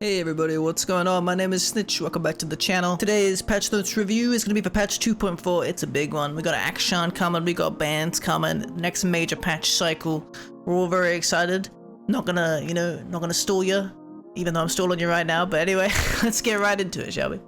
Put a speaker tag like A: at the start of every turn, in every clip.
A: Hey everybody, what's going on? My name is Snitch, welcome back to the channel. Today's patch notes review is going to be for patch 2.4, it's a big one. We got Akshan coming, we got bans coming, next major patch cycle. We're all very excited. Not gonna stall you, even though I'm stalling you right now, but anyway, let's get right into it, shall we?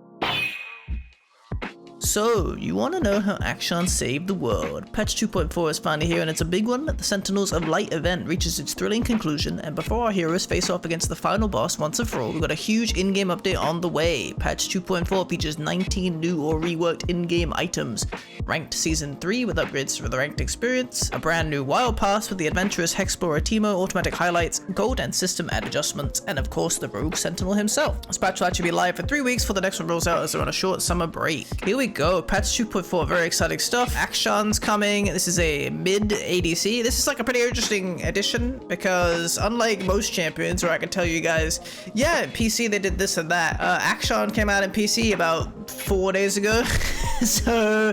A: So, you want to know how Akshan saved the world. Patch 2.4 is finally here and it's a big one. The Sentinels of Light event reaches its thrilling conclusion, and before our heroes face off against the final boss once and for all, we've got a huge in-game update on the way. Patch 2.4 features 19 new or reworked in-game items. Ranked Season 3 with upgrades for the ranked experience, a brand new Wild Pass with the adventurous Hexplorer Teemo, automatic highlights, gold and system add adjustments, and of course the Rogue Sentinel himself. This patch will actually be live for 3 weeks before the next one rolls out as they're on a short summer break. Here we go. Patch 2.4, very exciting stuff. Akshan's coming. This is a mid ADC. This is like a pretty interesting addition because unlike most champions where I can tell you guys, yeah, in PC they did this and that, Akshan came out in PC about 4 days ago. So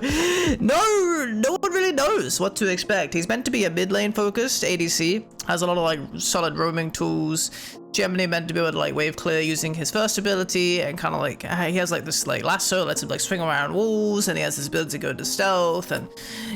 A: no one really knows what to expect. He's meant to be a mid lane focused ADC, has a lot of like solid roaming tools, generally meant to be able to like wave clear using his first ability, and kind of like he has like this like lasso, lets him like swing around walls, and he has this ability to go into stealth, and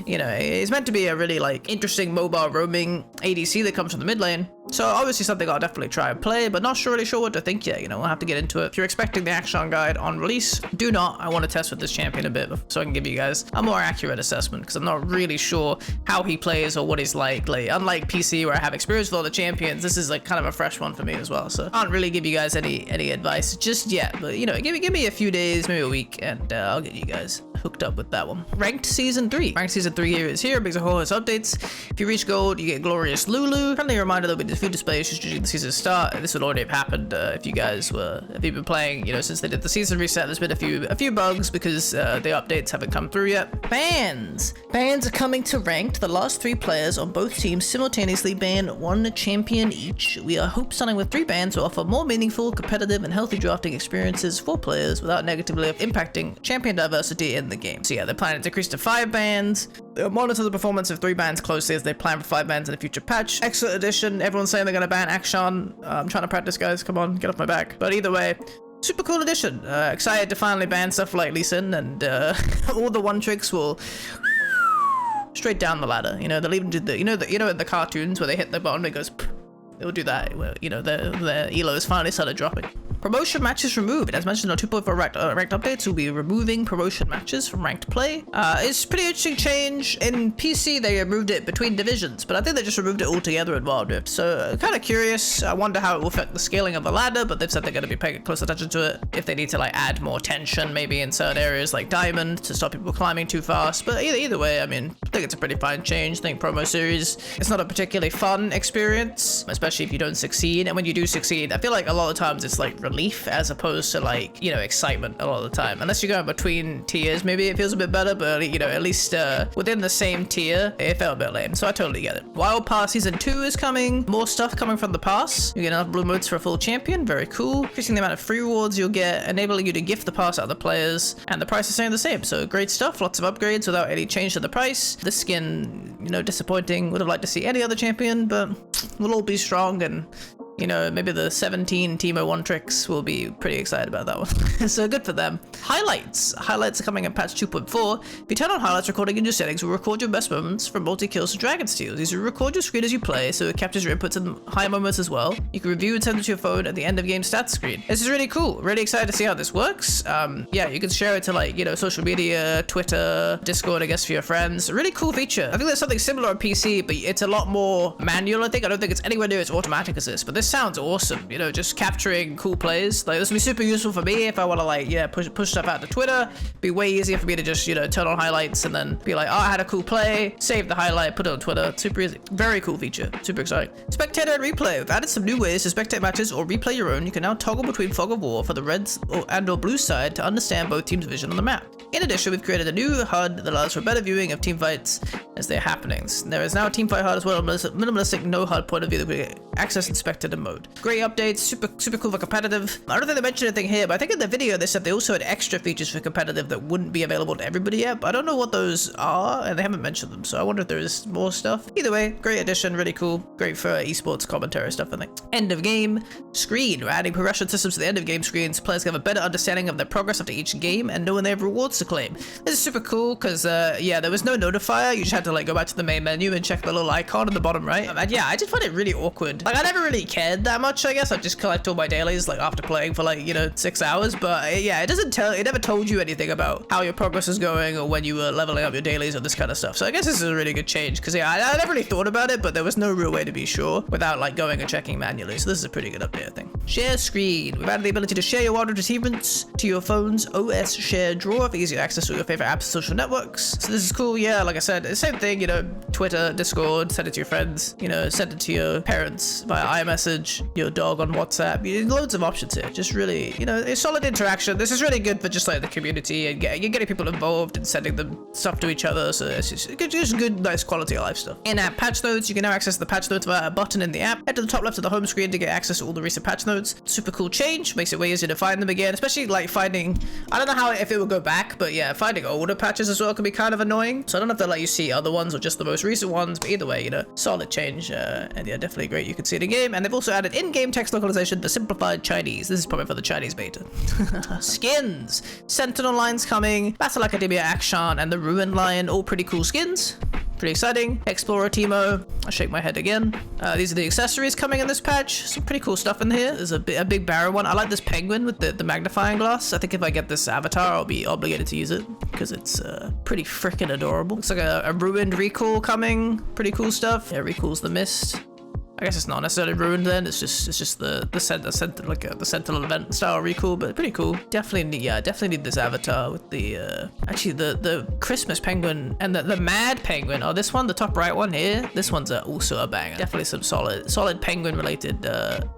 A: you know, he's meant to be a really like interesting mobile roaming ADC that comes from the mid lane. So obviously something I'll definitely try and play, but not really sure what to think yet. You know, we'll have to get into it. If you're expecting the Akshan guide on release, do not. I want to test with this champion a bit so I can give you guys a more accurate assessment, because I'm not really sure how he plays or what he's like. Unlike PC where I have experience with all the champions, this is like kind of a fresh one for me as well. So I can't really give you guys any advice just yet, but you know, give me a few days, maybe a week, and I'll get you guys hooked up with that one. Ranked Season 3. Ranked Season 3 here is here, brings a whole host of updates. If you reach gold, you get Glorious Lulu. Friendly reminder there'll be food display issues during the season start. This would already have happened if you've been playing, you know, since they did the season reset. There's been a few bugs because the updates haven't come through yet. Bans are coming to ranked. The last 3 players on both teams simultaneously ban 1 champion each. We are hope starting with 3 bans to offer more meaningful, competitive, and healthy drafting experiences for players without negatively impacting champion diversity in the game. So yeah, they're planning to increase to 5 bans. They'll monitor the performance of 3 bans closely as they plan for 5 bans in a future patch. Excellent addition. Everyone's saying they're gonna ban Akshan. I'm trying to practice, guys. Come on, get off my back. But either way, super cool addition. Excited to finally ban stuff like Lee Sin, and all the one tricks will straight down the ladder. You know, they'll even do the, you know in the cartoons where they hit the button, it goes, they'll do that. Where, you know, their elos finally started dropping. Promotion matches removed. As mentioned on 2.4 ranked updates, we'll be removing promotion matches from ranked play. It's a pretty interesting change. In PC, they removed it between divisions, but I think they just removed it altogether in Wild Rift. So kind of curious. I wonder how it will affect the scaling of the ladder, but they've said they're going to be paying close attention to it. If they need to like add more tension, maybe in certain areas like Diamond to stop people climbing too fast. But either way, I mean, I think it's a pretty fine change. I think promo series, it's not a particularly fun experience, especially if you don't succeed. And when you do succeed, I feel like a lot of times it's like relief as opposed to like, you know, excitement a lot of the time. Unless you're going between tiers, maybe it feels a bit better, but you know, at least within the same tier, it felt a bit lame. So I totally get it. Wild Pass Season 2 is coming. More stuff coming from the pass. You get enough blue modes for a full champion. Very cool. Increasing the amount of free rewards you'll get, enabling you to gift the pass out to players, and the price is staying the same. So great stuff. Lots of upgrades without any change to the price. This skin, you know, disappointing. Would have liked to see any other champion, but we'll all be strong, and you know, maybe the 17 Teemo 1 tricks will be pretty excited about that one. So good for them. Highlights are coming in patch 2.4. If you turn on highlights recording in your settings, will record your best moments from multi-kills to dragon steals. These will record your screen as you play, so it captures your inputs and high moments as well. You can review and send it to your phone at the end of game stats screen. This is really cool. Really excited to see how this works. Yeah, you can share it to like, you know, social media, Twitter, Discord, I guess, for your friends. Really cool feature. I think there's something similar on PC, but it's a lot more manual, I think. I don't think it's anywhere near as automatic as this, but this sounds awesome. You know, just capturing cool plays. Like, this would be super useful for me if I want to like, yeah, push stuff out to Twitter. It'd be way easier for me to just, you know, turn on highlights and then be like, oh, I had a cool play, save the highlight, put it on Twitter. Super easy. Very cool feature. Super exciting. Spectator and Replay. We've added some new ways to spectate matches or replay your own. You can now toggle between Fog of War for the reds or blue side to understand both teams' vision on the map. In addition, we've created a new HUD that allows for better viewing of team fights as they're happening. There is now a team fight HUD as well, a minimalistic no HUD point of view that we access inspected random mode. Great updates, super cool for competitive. I don't think they mentioned anything here, but I think in the video they said they also had extra features for competitive that wouldn't be available to everybody yet, but I don't know what those are, and they haven't mentioned them, so I wonder if there is more stuff. Either way, great addition, really cool. Great for esports commentary stuff, I think. End of game screen. We're adding progression systems to the end of game screens. Players can have a better understanding of their progress after each game and know when they have rewards to claim. This is super cool because, yeah, there was no notifier. You just had to like go back to the main menu and check the little icon in the bottom right. And yeah, I just find it really awkward. Like, I never really cared that much, I guess. I just collect all my dailies like after playing for like, you know, 6 hours. But yeah, it never told you anything about how your progress is going or when you were leveling up your dailies or this kind of stuff. So I guess this is a really good change because yeah, I never really thought about it, but there was no real way to be sure without like going and checking manually. So this is a pretty good update, I think. Share screen. We've added the ability to share your wildwood achievements to your phone's OS shared drawer for easier access to your favorite apps and social networks. So this is cool. Yeah, like I said, the same thing, you know, Twitter, Discord, send it to your friends, you know, send it to your parents via iMessage, your dog on WhatsApp. Loads of options here. Just really, you know, it's solid interaction. This is really good for just like the community and you're getting people involved and sending them stuff to each other. So it's just good, nice quality of life stuff. In-app patch notes. You can now access the patch notes via a button in the app. Head to the top left of the home screen to get access to all the recent patch notes. Super cool change. Makes it way easier to find them again, especially like finding, I don't know how if it will go back, but yeah, finding older patches as well can be kind of annoying. So I don't know if they'll let you see other ones or just the most recent ones, but either way, you know, solid change. And yeah, definitely great. You can see it in game. And they've also added in-game text localization for simplified Chinese. This is probably for the Chinese beta. Skins. Sentinel lines coming. Battle Academia Akshan and the Ruin Lion. All pretty cool skins. Pretty exciting. Explorer Teemo. I shake my head again. These are the accessories coming in this patch. Some pretty cool stuff in here. There's a big barrel one. I like this penguin with the magnifying glass. I think if I get this avatar, I'll be obligated to use it because it's pretty freaking adorable. Looks like a ruined recall coming. Pretty cool stuff. Yeah, recalls the mist. I guess it's not necessarily ruined then. It's just the Sentinel event style recall, but pretty cool. Definitely need this avatar with the actually the Christmas penguin and the mad penguin. Oh, this one, the top right one here. This one's also a banger. Definitely some solid penguin related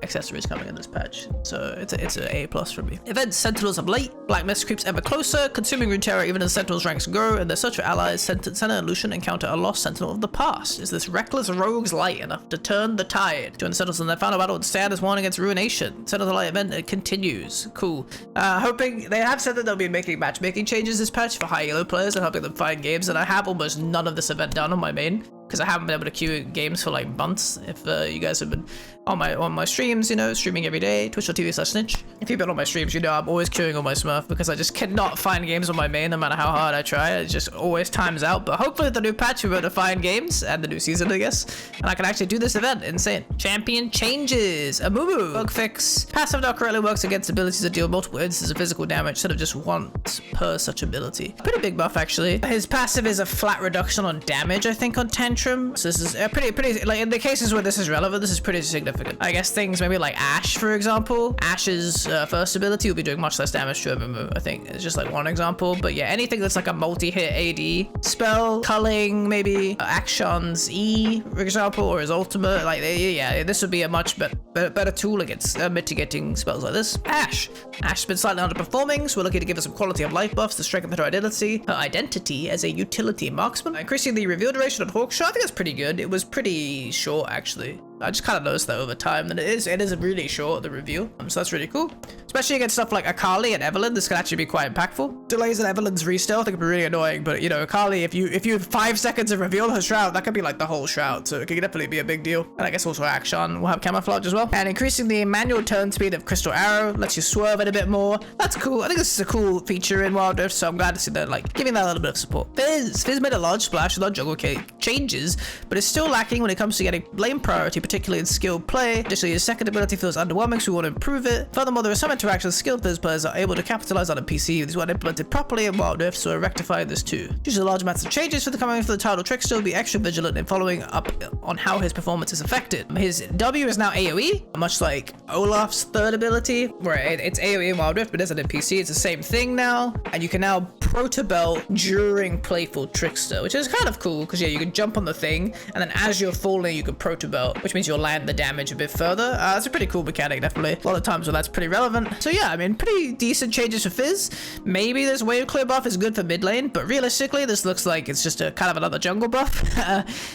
A: accessories coming in this patch. So it's an A+ for me. Event Sentinels of Light. Black mist creeps ever closer, consuming Runeterra even as Sentinels ranks grow, and their search for allies. Senna and Lucian encounter a lost Sentinel of the past. Is this reckless rogues light enough to turn the tide? Join the Sentinels in their final battle and stand as one against Ruination. Sentinels of Light event continues. Cool. Hoping, they have said that they'll be making matchmaking changes this patch for high elo players and helping them find games, and I have almost none of this event done on my main because I haven't been able to queue games for like months. If you guys have been on my streams, you know, streaming every day, twitch.tv/snitch. If you've been on my streams, you know I'm always queuing on my Smurf because I just cannot find games on my main no matter how hard I try. It just always times out. But hopefully the new patch will be able to find games and the new season, I guess, and I can actually do this event. Insane. Champion changes. Amumu. Bug fix. Passive now correctly works against abilities that deal multiple instances of physical damage instead of just once per such ability. Pretty big buff actually. His passive is a flat reduction on damage, I think, on Tantrum. So this is pretty like in the cases where this is relevant, this is pretty significant. I guess things maybe like Ash, for example. Ash's first ability will be doing much less damage to Amumu, I think. It's just like one example. But yeah, anything that's like a multi-hit AD spell, culling, maybe Akshan's E, for example, or his ultimate. Like, yeah, this would be a much better tool against mitigating spells like this. Ash's been slightly underperforming, so we're looking to give her some quality of life buffs to strengthen her identity as a utility marksman. Increasing the reveal duration on Hawkshot, I think that's pretty good. It was pretty short, actually. I just kind of noticed that over time that it is really short, the reveal. So that's really cool. Especially against stuff like Akali and Evelynn, this can actually be quite impactful. Delays in Evelynn's restealth, it can be really annoying, but you know, Akali, if you have 5 seconds to reveal her shroud, that could be like the whole shroud, so it could definitely be a big deal. And I guess also Akshan will have camouflage as well. And increasing the manual turn speed of Crystal Arrow lets you swerve it a bit more. That's cool. I think this is a cool feature in Wild Rift, so I'm glad to see that, like, giving that a little bit of support. Fizz made a large splash with our jungle changes, but it's still lacking when it comes to getting blame priority, particularly in skilled play. Additionally, his second ability feels underwhelming, so we want to improve it. Furthermore, there are some interactions skilled Fizz players are able to capitalize on a PC. These weren't implemented properly in Wild Rift, so we're rectifying this too. Due to the large amounts of changes for the title Trickster, will be extra vigilant in following up on how his performance is affected. His W is now AoE, much like Olaf's third ability, where it's AoE in Wild Rift, but isn't in PC. It's the same thing now, and you can now proto belt during playful Trickster, which is kind of cool because yeah, you can jump on the thing, and then as you're falling, you can proto belt, which means means you'll land the damage a bit further. It's a pretty cool mechanic, definitely. A lot of times where that's pretty relevant. So yeah, I mean, pretty decent changes for Fizz. Maybe this wave clear buff is good for mid lane, but realistically, this looks like it's just a kind of another jungle buff.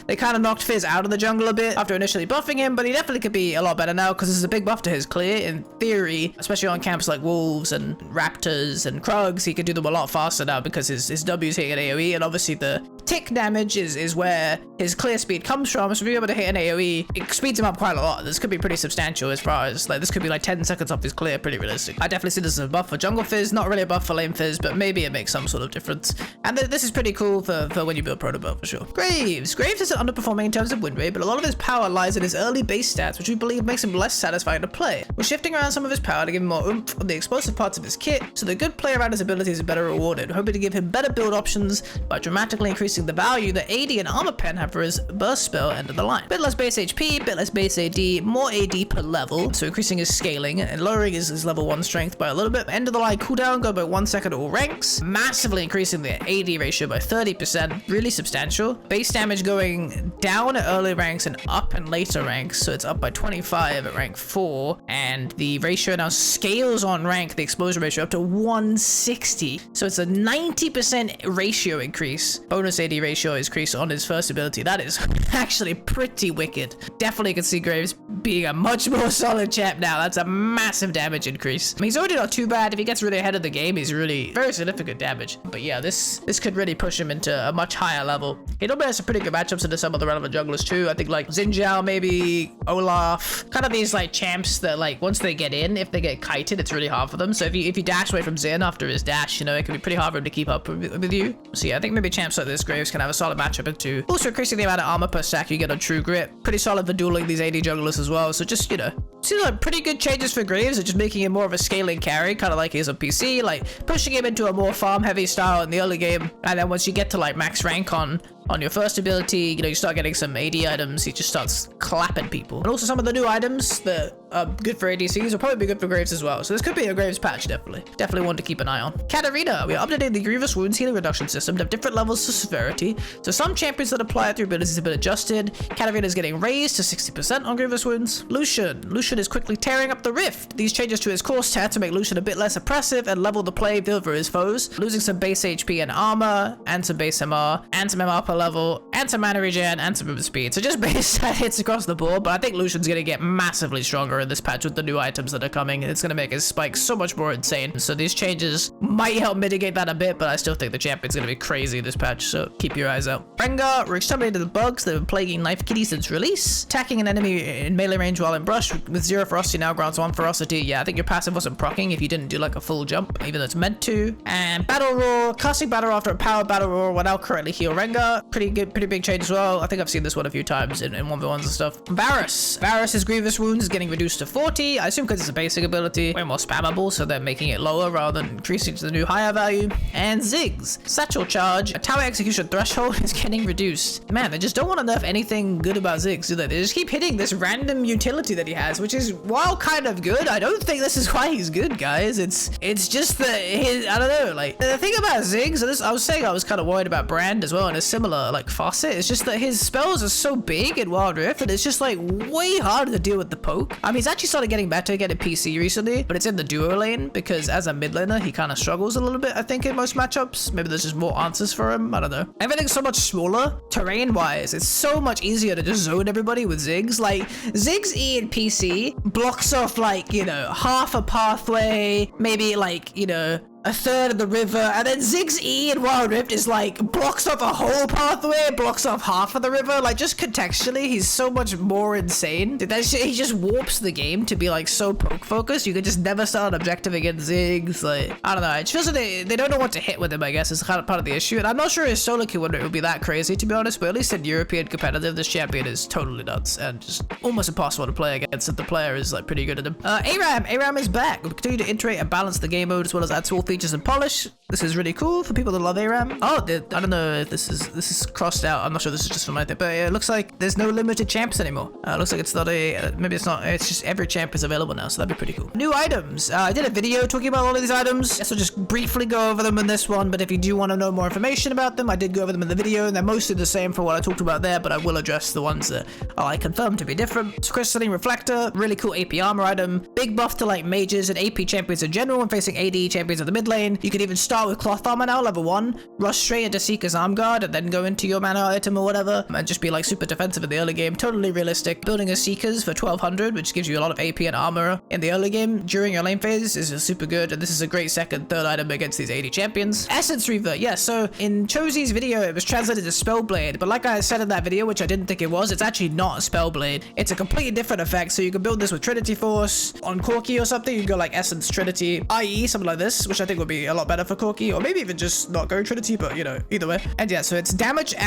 A: They kind of knocked Fizz out of the jungle a bit after initially buffing him, but he definitely could be a lot better now because this is a big buff to his clear. In theory, especially on camps like wolves and raptors and krugs, he could do them a lot faster now because his W's hitting an AoE, and obviously the tick damage is where his clear speed comes from. So being able to hit an AoE, it speeds him up quite a lot. This could be pretty substantial as far as, like, this could be like 10 seconds off his clear, pretty realistic. I definitely see this as a buff for jungle Fizz, not really a buff for lane Fizz, but maybe it makes some sort of difference. And this is pretty cool for when you build Protobelt for sure. Graves isn't underperforming in terms of win rate, but a lot of his power lies in his early base stats, which we believe makes him less satisfying to play. We're shifting around some of his power to give him more oomph on the explosive parts of his kit, so the good play around his abilities is better rewarded. We're hoping to give him better build options by dramatically increasing the value that AD and Armor Pen have for his burst spell end of the line. Bit less base HP, bit less base AD, more AD per level, so increasing his scaling and lowering his level 1 strength by a little bit. End of the line cooldown go by 1 second at all ranks, massively increasing the AD ratio by 30%, really substantial. Base damage going down at early ranks and up in later ranks, so it's up by 25 at rank 4, and the ratio now scales on rank, the explosion ratio, up to 160, so it's a 90% ratio increase. Bonus AD ratio increase on his first ability. That is actually pretty wicked. Definitely can see Graves being a much more solid champ now. That's a massive damage increase. I mean, he's already not too bad. If he gets really ahead of the game, he's really very significant damage. But yeah, this could really push him into a much higher level. He normally has some pretty good matchups into some of the relevant junglers too. I think like Xin Zhao, maybe Olaf, kind of these like champs that like once they get in, if they get kited, it's really hard for them. So if you dash away from Xin after his dash, you know, it can be pretty hard for him to keep up with you. So yeah, I think maybe champs like this Graves can have a solid matchup into. Also increasing the amount of armor per stack you get on True Grit. Pretty solid for dueling these AD junglers as well. So just, you know, seems like pretty good changes for Graves, just making him more of a scaling carry, kind of like he is on PC, like pushing him into a more farm heavy style in the early game. And then once you get to like max rank on your first ability, you know, you start getting some AD items, he just starts clapping people. And also some of the new items that are good for ADCs will probably be good for Graves as well. So this could be a Graves patch, definitely one to keep an eye on. Katarina, we are updating the Grievous Wounds healing reduction system to have different levels of severity. So some champions that apply it through abilities have been adjusted. Katarina is getting raised to 60% on Grievous Wounds. Lucian is quickly tearing up the rift. These changes to his core stat to make Lucian a bit less oppressive and level the playing field for his foes, losing some base HP and armor, and some base MR, and some MR per level, and some mana regen, and some movement speed. So just base stat hits across the board, but I think Lucian's gonna get massively stronger in this patch with the new items that are coming. It's gonna make his spike so much more insane. So these changes might help mitigate that a bit, but I still think the champion's gonna be crazy this patch, so keep your eyes out. Rengar, we're exterminating the bugs that have been plaguing Knife Kitty since release. Attacking an enemy in melee range while in brush with 0 ferocity now grants 1 ferocity. Yeah, I think your passive wasn't proccing if you didn't do like a full jump, even though it's meant to. And Battle Roar, casting Battle Roar after a power Battle Roar will now currently heal Rengar. Pretty good, pretty big change as well. I think I've seen this one a few times in 1v1s and stuff. Varus' Grievous Wounds is getting reduced to 40. I assume because it's a basic ability, way more spammable, so they're making it lower rather than increasing to the new higher value. And Ziggs, Satchel Charge, a tower execution threshold is getting reduced. Man, they just don't want to nerf anything good about Ziggs, do they? They just keep hitting this random utility that he has, which is, while kind of good, I don't think this is why he's good, guys. It's just that his, I don't know, like, the thing about Ziggs, I was saying I was kind of worried about Brand as well in a similar, like, facet. It's just that his spells are so big in Wild Rift that it's just, like, way harder to deal with the poke. I mean, he's actually started getting better getting PC recently, but it's in the duo lane because as a mid laner, he kind of struggles a little bit, I think, in most matchups. Maybe there's just more answers for him. I don't know. Everything's so much smaller terrain-wise. It's so much easier to just zone everybody with Ziggs. Like, Ziggs E in PC blocks off, like, you know, half a pathway, maybe, like, you know, a third of the river, and then Ziggs E in Wild Rift is like blocks off a whole pathway, blocks off half of the river. Like, just contextually, he's so much more insane. He just warps the game to be like so poke focused. You could just never start an objective against Ziggs. Like, I don't know. It feels like they don't know what to hit with him, I guess, is kind of part of the issue. And I'm not sure his solo queue would be that crazy, to be honest, but at least in European competitive, this champion is totally nuts and just almost impossible to play against if the player is like pretty good at him. Aram is back. We continue to iterate and balance the game mode as well as add tool features features and polish. This is really cool for people that love ARAM. Oh, I don't know if this is crossed out. I'm not sure this is just for my thing, but it looks like there's no limited champs anymore. Looks like it's not maybe it's not, it's just every champ is available now, so that'd be pretty cool. New items. I did a video talking about all of these items, so just briefly go over them in this one, but if you do want to know more information about them, I did go over them in the video, and they're mostly the same for what I talked about there, but I will address the ones that I confirmed to be different. It's Crystalline Reflector, really cool AP armor item. Big buff to like mages and AP champions in general when facing AD champions in the mid lane. You can even start with cloth armor now, level 1, rush straight into Seeker's Arm Guard, and then go into your mana item or whatever, and just be like super defensive in the early game. Totally realistic. Building a Seeker's for 1200, which gives you a lot of AP and armor in the early game during your lane phase, is super good, and this is a great second, third item against these AD champions. Essence Reaver, yeah, so in Chosie's video, it was translated as Spellblade, but like I said in that video, which I didn't think it was, it's actually not a Spellblade. It's a completely different effect, so you can build this with Trinity Force. On Corki or something, you can go like Essence Trinity, i.e. something like this, which I think would be a lot better for Corki, or maybe even just not go Trinity, but you know, either way. And yeah, so it's damaging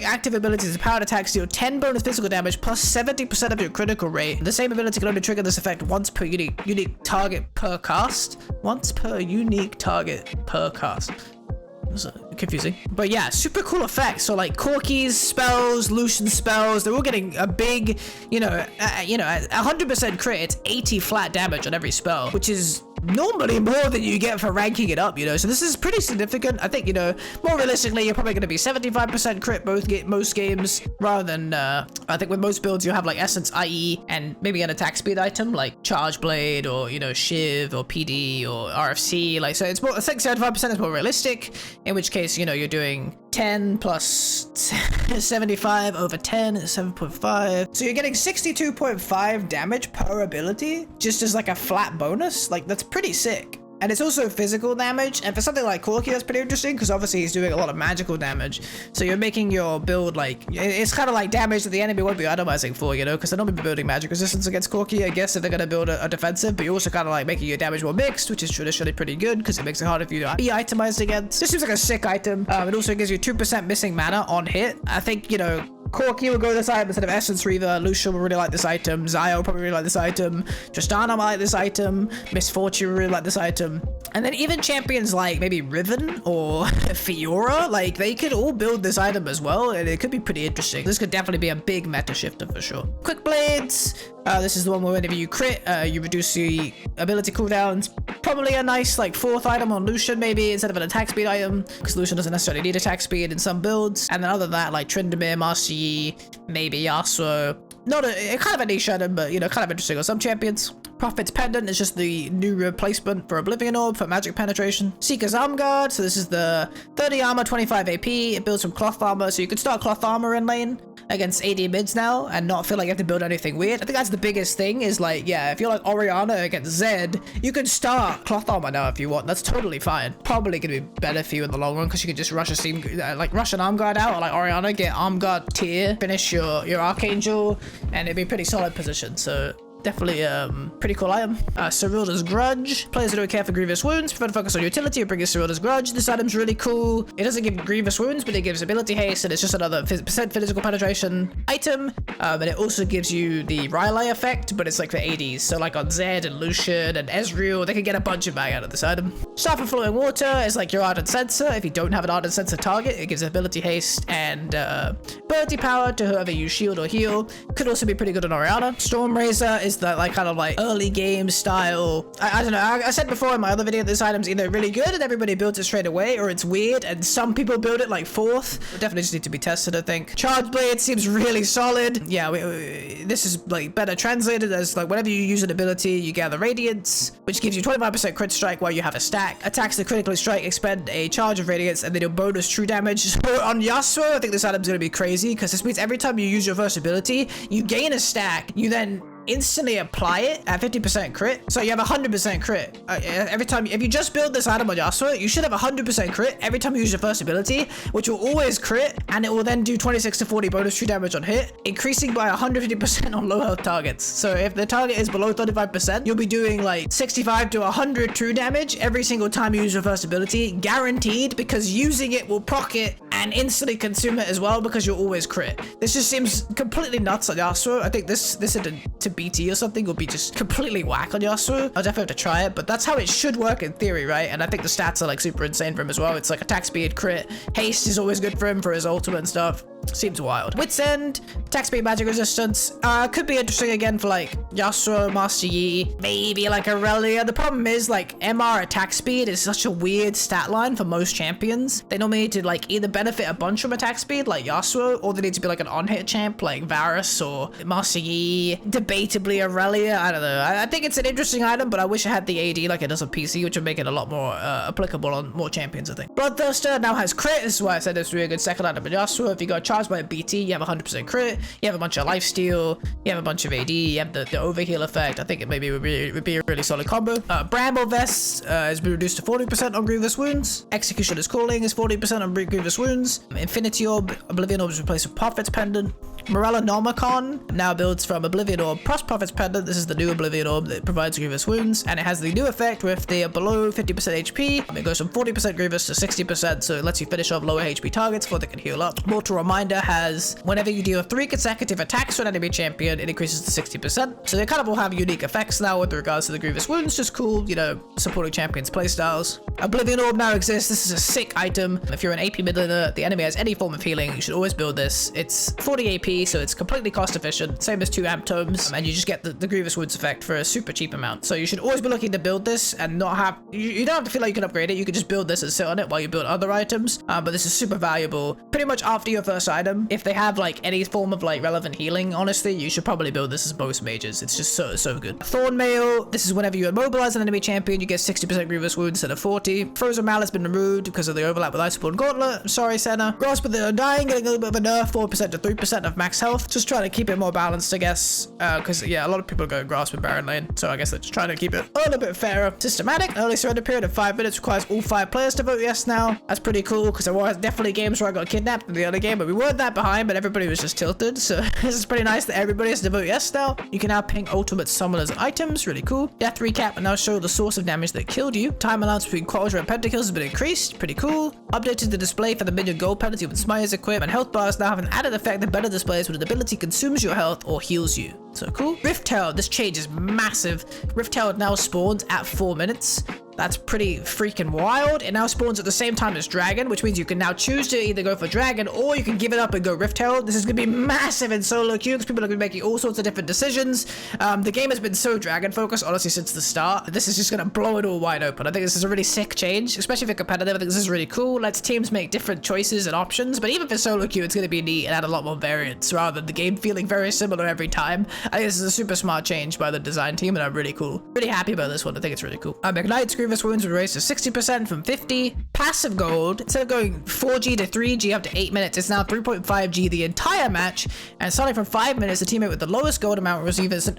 A: active abilities. Powered attacks deal 10 bonus physical damage plus 70% of your critical rate. The same ability can only trigger this effect once per unique target per cast. Once per unique target per cast. It's confusing, but yeah, super cool effects. So like Corki's spells, Lucian spells, they're all getting a big, 100% crit. It's 80 flat damage on every spell, which is normally more than you get for ranking it up, so this is pretty significant. I think, more realistically, you're probably going to be 75% crit most games, rather than I think with most builds you have like Essence IE and maybe an attack speed item like Charge Blade or Shiv or PD or RFC, like, so it's more, I think 75% is more realistic, in which case you're doing 10 plus 75 over 10 is 7.5. So you're getting 62.5 damage per ability just as like a flat bonus. Like, that's pretty sick. And it's also physical damage, and for something like Corki, that's pretty interesting, because obviously he's doing a lot of magical damage. So you're making your build like, it's kind of like damage that the enemy won't be itemizing for, because they're not going to be building magic resistance against Corki, I guess, if they're going to build a defensive, but you're also kind of like making your damage more mixed, which is traditionally pretty good, because it makes it harder for you to be itemized against. This seems like a sick item. It also gives you 2% missing mana on hit. I think, Corki will go with this item instead of Essence Reaver. Lucian will really like this item. Zio will probably really like this item. Drystan might like this item. Misfortune will really like this item. And then even champions like maybe Riven or Fiora, like, they could all build this item as well, and it could be pretty interesting. This could definitely be a big meta shifter for sure. Quick Blades. This is the one where whenever you crit, you reduce the ability cooldowns. Probably a nice like 4th item on Lucian maybe instead of an attack speed item, because Lucian doesn't necessarily need attack speed in some builds. And then other than that, like Tryndamere, Master Yi, maybe Yasuo. Not a kind of a niche item, but kind of interesting on some champions. Prophet's Pendant is just the new replacement for Oblivion Orb for magic penetration. Seeker's Arm Guard, so this is the 30 armor, 25 AP. It builds from cloth armor, so you can start cloth armor in lane against AD mids now and not feel like you have to build anything weird. I think that's the biggest thing, is like, yeah, if you're like Orianna against Zed, you can start cloth armor now if you want. That's totally fine. Probably gonna be better for you in the long run, because you can just rush rush an Arm Guard out, or like Orianna, get Arm Guard tier, finish your Archangel, and it'd be a pretty solid position. So definitely pretty cool item. Serilda's Grudge. Players who don't care for grievous wounds prefer to focus on utility or bring Serilda's Grudge. This item's really cool. It doesn't give grievous wounds, but it gives ability haste, and it's just another percent physical penetration item. And it also gives you the Riley effect, but it's like for ADs. So like on Zed and Lucian and Ezreal, they can get a bunch of bang out of this item. Staff of Flowing Water is like your Ardent Sensor. If you don't have an Ardent Sensor target, it gives ability haste and ability power to whoever you shield or heal. Could also be pretty good on Orianna. Storm Razor is the like kind of like early game style. I don't know. I said before in my other video, this item's either really good and everybody builds it straight away, or it's weird and some people build it like 4th. It definitely just need to be tested, I think. Charge Blade seems really solid. Yeah, this is like better translated as like whenever you use an ability, you gather Radiance, which gives you 25% crit strike while you have a stack. Attacks that critically strike expend a charge of Radiance, and they do bonus true damage. So on Yasuo, I think this item's gonna be crazy, because this means every time you use your first ability, you gain a stack. You then instantly apply it at 50% crit, so you have 100% crit every time. If you just build this item on Yasuo, you should have 100% crit every time you use your first ability, which will always crit, and it will then do 26 to 40 bonus true damage on hit, increasing by 150% on low health targets. So if the target is below 35%, you'll be doing like 65 to 100 true damage every single time you use your first ability, guaranteed, because using it will proc it and instantly consume it as well because you'll always crit. This just seems completely nuts on Yasuo. I think this to BT or something will be just completely whack on Yasuo. I'll definitely have to try it, but that's how it should work in theory, right? And I think the stats are like super insane for him as well. It's like attack speed, crit, haste is always good for him for his ultimate and stuff. Seems wild. Wit's End, attack speed, magic resistance. Could be interesting again for like Yasuo, Master Yi, maybe like Aurelia. The problem is like MR attack speed is such a weird stat line for most champions. They normally need to like either benefit a bunch from attack speed like Yasuo, or they need to be like an on-hit champ like Varus or Master Yi, debatably Aurelia. I don't know. I think it's an interesting item, but I wish it had the AD like it does on PC, which would make it a lot more applicable on more champions, I think. Bloodthirster now has crit. This is why I said this would be a good second item in Yasuo. If you got charged by a BT, you have 100% crit, you have a bunch of lifesteal, you have a bunch of AD, you have the overheal effect. I think it maybe would be a really solid combo. Bramble Vest has been reduced to 40% on Grievous Wounds. Executioner's Calling is 40% on Grievous Wounds. Infinity Orb, Oblivion Orb is replaced with Prophet's Pendant. Morellonomicon now builds from Oblivion Orb plus Prophet's Pendant. This is the new Oblivion Orb that provides Grievous Wounds, and it has the new effect with the below 50% HP. It goes from 40% Grievous to 60%, so it lets you finish off lower HP targets before they can heal up. Mortal Reminder has whenever you deal 3 consecutive attacks to an enemy champion, it increases to 60%. So they kind of all have unique effects now with regards to the Grievous Wounds. Just cool, you know, supporting champions playstyles. Oblivion Orb now exists. This is a sick item. If you're an AP mid laner, the enemy has any form of healing, you should always build this. It's 40 AP, so it's completely cost efficient, same as 2 amp tomes, and you just get the Grievous Wounds effect for a super cheap amount. So you should always be looking to build this and not have, you don't have to feel like you can upgrade it. You can just build this and sit on it while you build other items, but this is super valuable. Pretty much after your first item, if they have like any form of like relevant healing, honestly, you should probably build this as most mages. It's just so good. Thornmail, this is whenever you immobilize an enemy champion, you get 60% Grievous Wounds instead of 40. Frozen Mal has been removed because of the overlap with Iceborne Gauntlet. Sorry, Senna. Grasp of the Undying, getting a little bit of a nerf, 4% to 3% of max health. Just trying to keep it more balanced, I guess, because yeah, a lot of people go Grasp in Baron lane, so I guess they're just trying to keep it a little bit fairer. Systematic, early surrender period of 5 minutes requires all 5 players to vote yes now. That's pretty cool, because there were definitely games where I got kidnapped in the other game, but we weren't that behind, but everybody was just tilted, so this is pretty nice that everybody has to vote yes now. You can now ping ultimate summoners and items, really cool. Death recap and now show the source of damage that killed you. Time allowance between quadra and pentakills has been increased, pretty cool. Updated the display for the minion gold penalty when Smite is equipped, and health bars now have an added effect that better displays when an ability consumes your health or heals you. So cool. Rift Herald, this change is massive. Rift Herald now spawns at 4 minutes. That's pretty freaking wild. It now spawns at the same time as Dragon, which means you can now choose to either go for Dragon or you can give it up and go Rift Herald. This is going to be massive in solo queue because people are going to be making all sorts of different decisions. The game has been so Dragon focused, honestly, since the start. This is just going to blow it all wide open. I think this is a really sick change, especially if you're competitive. I think this is really cool. Lets teams make different choices and options, but even for solo queue, it's going to be neat and add a lot more variance rather than the game feeling very similar every time. I think this is a super smart change by the design team, and I'm really cool. Really happy about this one. I think it's really cool. Ignite's Grievous Wounds were raised to 60% from 50. Passive gold, instead of going 4G to 3G up to 8 minutes, it's now 3.5G the entire match, and starting from 5 minutes, the teammate with the lowest gold amount will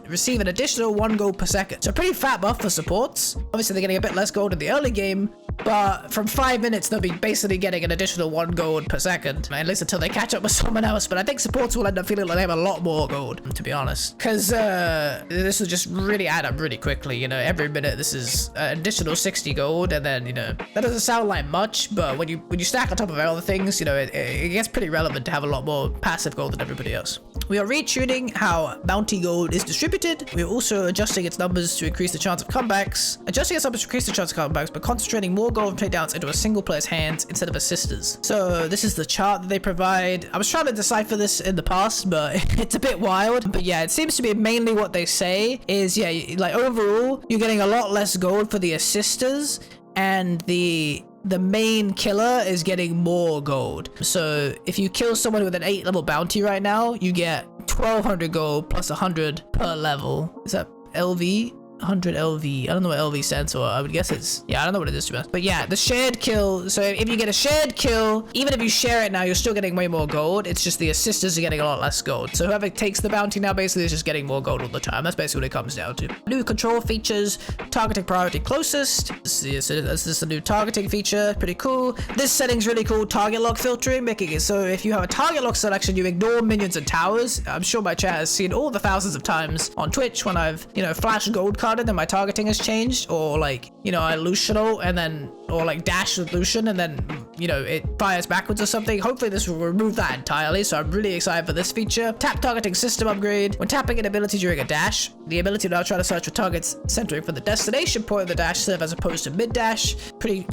A: receive an additional 1 gold per second. So a pretty fat buff for supports. Obviously, they're getting a bit less gold in the early game, but from 5 minutes, they'll be basically getting an additional 1 gold per second, at least until they catch up with someone else. But I think supports will end up feeling like they have a lot more gold, to be honest, because this will just really add up really quickly. You know, every minute this is an additional 60 gold, and then, you know, that doesn't sound like much, but when you stack on top of other things, you know, it gets pretty relevant to have a lot more passive gold than everybody else. We are retuning how bounty gold is distributed. We're also adjusting its numbers to increase the chance of comebacks. Adjusting its numbers to increase the chance of comebacks, but concentrating more gold from takedowns into a single player's hands instead of assisters. So this is the chart that they provide. I was trying to decipher this in the past, but it's a bit wild. But yeah, it seems to be mainly what they say is, yeah, like overall, you're getting a lot less gold for the assisters, and the main killer is getting more gold. So if you kill someone with an 8 level bounty right now, you get 1200 gold plus 100 per level. Is that LV? 100 LV. I don't know what LV stands for. I would guess it's, yeah, I don't know what it is to be honest. But yeah, the shared kill. So if you get a shared kill, even if you share it now, you're still getting way more gold. It's just the assisters are getting a lot less gold. So whoever takes the bounty now basically is just getting more gold all the time. That's basically what it comes down to. New control features, targeting priority closest. This is a new targeting feature. Pretty cool. This setting's really cool. Target lock filtering, making it so if you have a target lock selection, you ignore minions and towers. I'm sure my chat has seen all the thousands of times on Twitch when I've, you know, flashed gold card and my targeting has changed, or like, you know, I Lucian and then, or like dash with Lucian and then you know, it fires backwards or something. Hopefully this will remove that entirely, so I'm really excited for this feature. Tap targeting system upgrade. When tapping an ability during a dash, the ability to now try to search for targets centering for the destination point of the dash serve as opposed to mid-dash.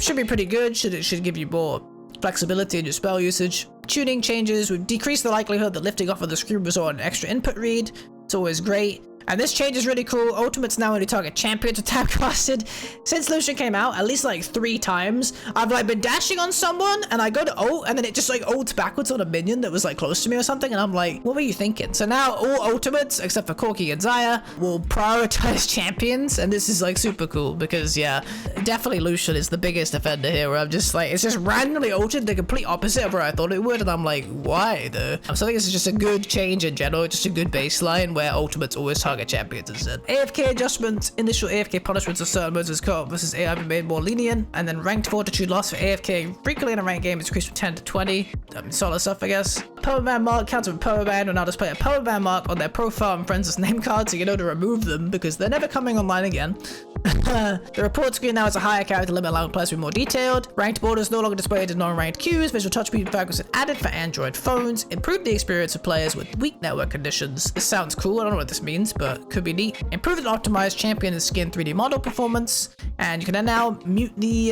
A: Should be pretty good. Should give you more flexibility in your spell usage. Tuning changes would decrease the likelihood that lifting off of the screen result in an extra input read. It's always great. And this change is really cool. Ultimates now only target champions with tab casted. Since Lucian came out, at least like 3 times, I've like been dashing on someone and I go to ult and then it just like ults backwards on a minion that was like close to me or something. And I'm like, what were you thinking? So now all ultimates, except for Corki and Zaya, will prioritize champions. And this is like super cool because yeah, definitely Lucian is the biggest offender here where I'm just like, it's just randomly ulted the complete opposite of where I thought it would. And I'm like, why though? So I think this is just a good change in general, just a good baseline where ultimates always target champions instead. Afk adjustments, initial Afk punishments of certain modes as co-op versus AI have been made more lenient, and then ranked fortitude loss for Afk frequently in a ranked game is increased from 10 to 20. Solid stuff, I guess. Permaban mark counter with permaban will now display a permaban mark on their profile and friends' name card, so you know to remove them because they're never coming online again. The report screen now has a higher character limit, allowing players to be more detailed. Ranked borders no longer displayed in non-ranked queues. Visual touch feedback was added for Android phones. Improved the experience of players with weak network conditions. This sounds cool. I don't know what this means, but could be neat. Improved and optimized champion and skin 3D model performance. And you can now mute the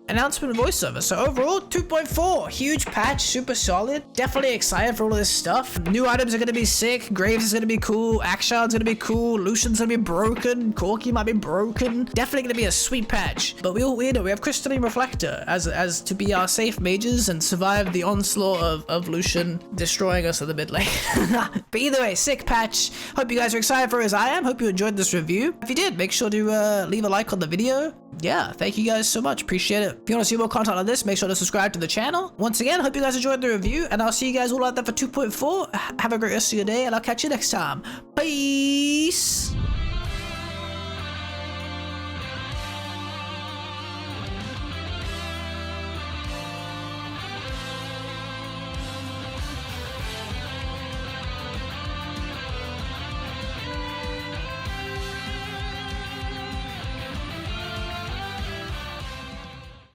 A: announcement voiceover. So overall, 2.4. Huge patch, super solid. Definitely excited for all of this stuff. New items are going to be sick. Graves is going to be cool. Akshan's going to be cool. Lucian's going to be broken. Corki might be broken. Definitely going to be a sweet patch. But we have Crystalline Reflector as to be our safe mages and survive the onslaught of Lucian destroying us in the mid lane. But either way, sick patch. Hope you guys are excited for it as I am. Hope you enjoyed this review. If you did, make sure to leave a like on the video. Yeah, thank you guys so much. Appreciate it. If you want to see more content like this, make sure to subscribe to the channel. Once again, hope you guys enjoyed the review, and I'll see you guys all out there for 2.4. Have a great rest of your day, and I'll catch you next time. Peace!